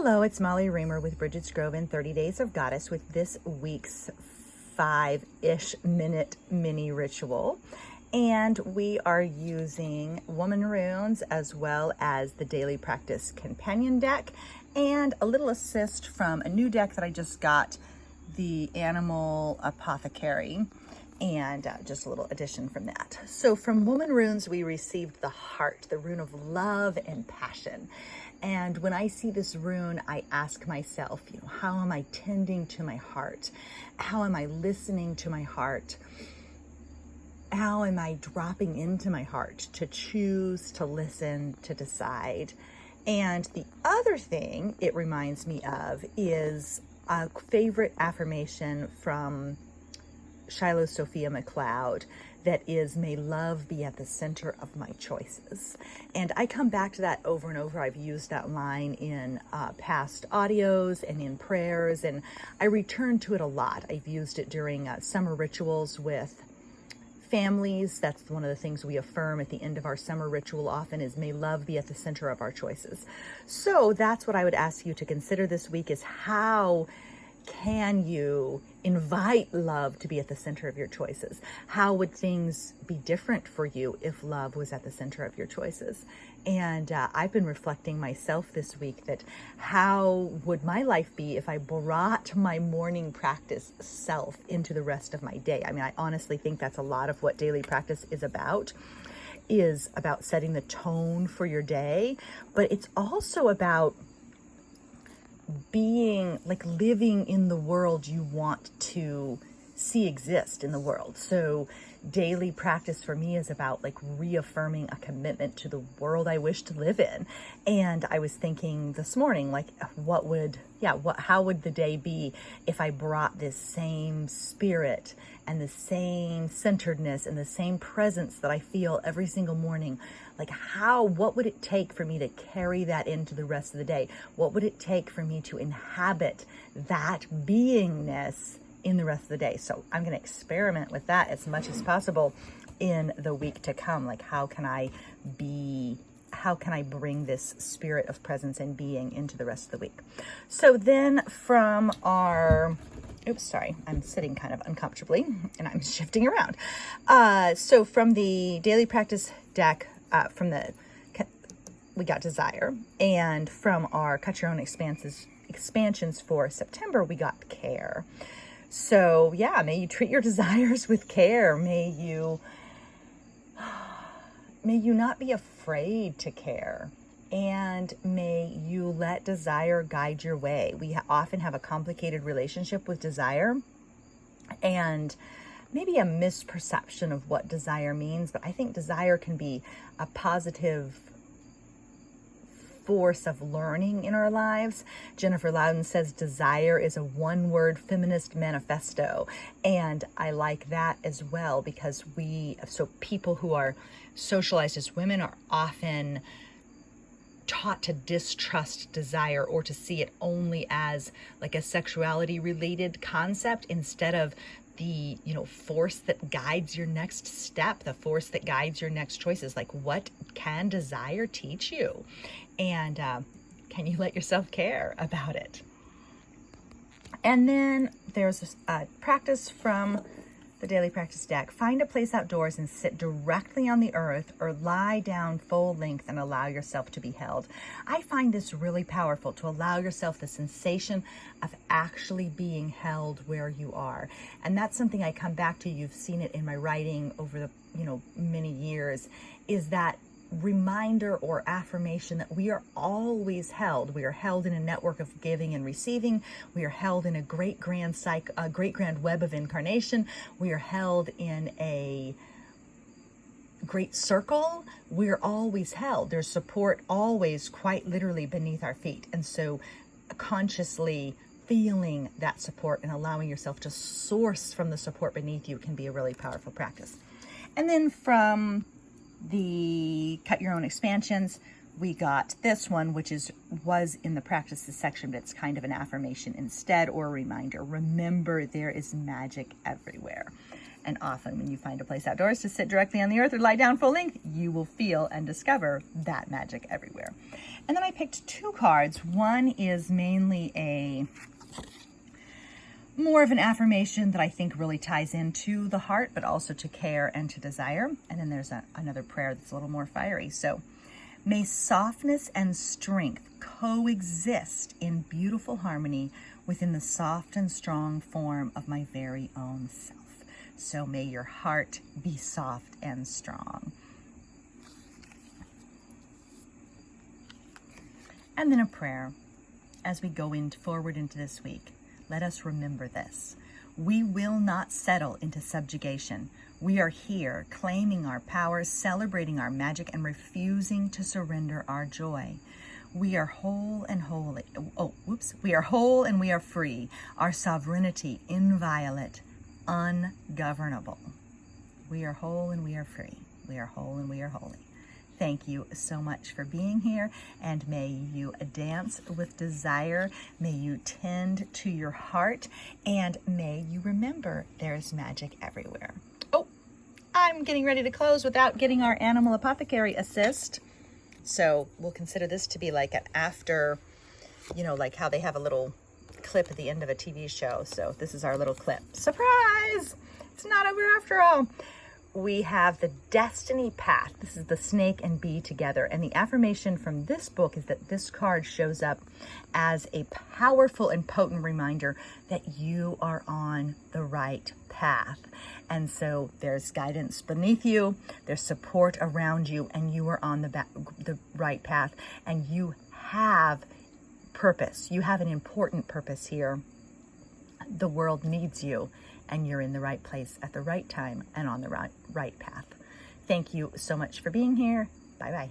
Hello, it's Molly Reamer with Bridget's Grove in 30 Days of Goddess with this week's 5-ish minute mini ritual. And we are using woman runes as well as the daily practice companion deck and a little assist from a new deck that I just got, the Animal Apothecary, and just a little addition from that. So from woman runes, we received the heart, the rune of love and passion. And when I see this rune, I ask myself, how am I tending to my heart? How am I listening to my heart? How am I dropping into my heart to choose, to listen, to decide? And the other thing it reminds me of is a favorite affirmation from Shiloh Sophia McLeod that is, may love be at the center of my choices. And I come back to that over and over. I've used that line in past audios and in prayers, and I return to it a lot. I've used it during summer rituals with families. That's one of the things we affirm at the end of our summer ritual often is, may love be at the center of our choices. So that's what I would ask you to consider this week, is how can you invite love to be at the center of your choices? How would things be different for you if love was at the center of your choices? And I've been reflecting myself this week that how would my life be if I brought my morning practice self into the rest of my day? I mean, I honestly think that's a lot of what daily practice is about setting the tone for your day, but it's also about being like living in the world you want to see exist in the world. So daily practice for me is about like reaffirming a commitment to the world I wish to live in. And I was thinking this morning, like, how would the day be if I brought this same spirit and the same centeredness and the same presence that I feel every single morning? Like what would it take for me to carry that into the rest of the day? What would it take for me to inhabit that beingness in the rest of the day? So I'm going to experiment with that as much as possible in the week to come. Like, how can I bring this spirit of presence and being into the rest of the week? So then from I'm sitting kind of uncomfortably and I'm shifting around. So from the daily practice deck, we got desire, and from our cut your own expansions for September, we got care. So yeah, may you treat your desires with care. May you not be afraid to care, and may you let desire guide your way. We often have a complicated relationship with desire and maybe a misperception of what desire means, but I think desire can be a positive force of learning in our lives. Jennifer Loudon says desire is a one-word feminist manifesto, and I like that as well, because people who are socialized as women are often taught to distrust desire or to see it only as like a sexuality related concept instead of the force that guides your next step, the force that guides your next choices. Like, what can desire teach you? And can you let yourself care about it? And then there's a practice from the daily practice deck. Find a place outdoors and sit directly on the earth, or lie down full length and allow yourself to be held. I find this really powerful, to allow yourself the sensation of actually being held where you are. And that's something I come back to. You've seen it in my writing over the many years, is that reminder or affirmation that we are always held. We are held in a network of giving and receiving. We are held in a great grand web of incarnation. We are held in a great circle. We are always held. There's support always, quite literally, beneath our feet. And so consciously feeling that support and allowing yourself to source from the support beneath you can be a really powerful practice. And then from the cut your own expansions, we got this one, which was in the practices section, but it's kind of an affirmation instead, or a reminder. Remember, there is magic everywhere. And often when you find a place outdoors to sit directly on the earth or lie down full length, you will feel and discover that magic everywhere. And then I picked 2 cards. One is mainly more of an affirmation that I think really ties into the heart, but also to care and to desire. And then there's another prayer that's a little more fiery. So, may softness and strength coexist in beautiful harmony within the soft and strong form of my very own self. So may your heart be soft and strong. And then a prayer as we go forward into this week. Let us remember this. We will not settle into subjugation. We are here claiming our power, celebrating our magic, and refusing to surrender our joy. We are whole and holy. We are whole and we are free. Our sovereignty inviolate, ungovernable. We are whole and we are free. We are whole and we are holy. Thank you so much for being here, and may you dance with desire. May you tend to your heart, and may you remember there's magic everywhere. Oh, I'm getting ready to close without getting our Animal Apothecary assist. So we'll consider this to be like an after, like how they have a little clip at the end of a TV show. So this is our little clip. Surprise! It's not over after all. We have the destiny path. This is the snake and bee together. And the affirmation from this book is that this card shows up as a powerful and potent reminder that you are on the right path. And so there's guidance beneath you, there's support around you, and you are on the right path. And you have purpose. You have an important purpose here. The world needs you, and you're in the right place at the right time and on the right path. Thank you so much for being here. Bye-bye.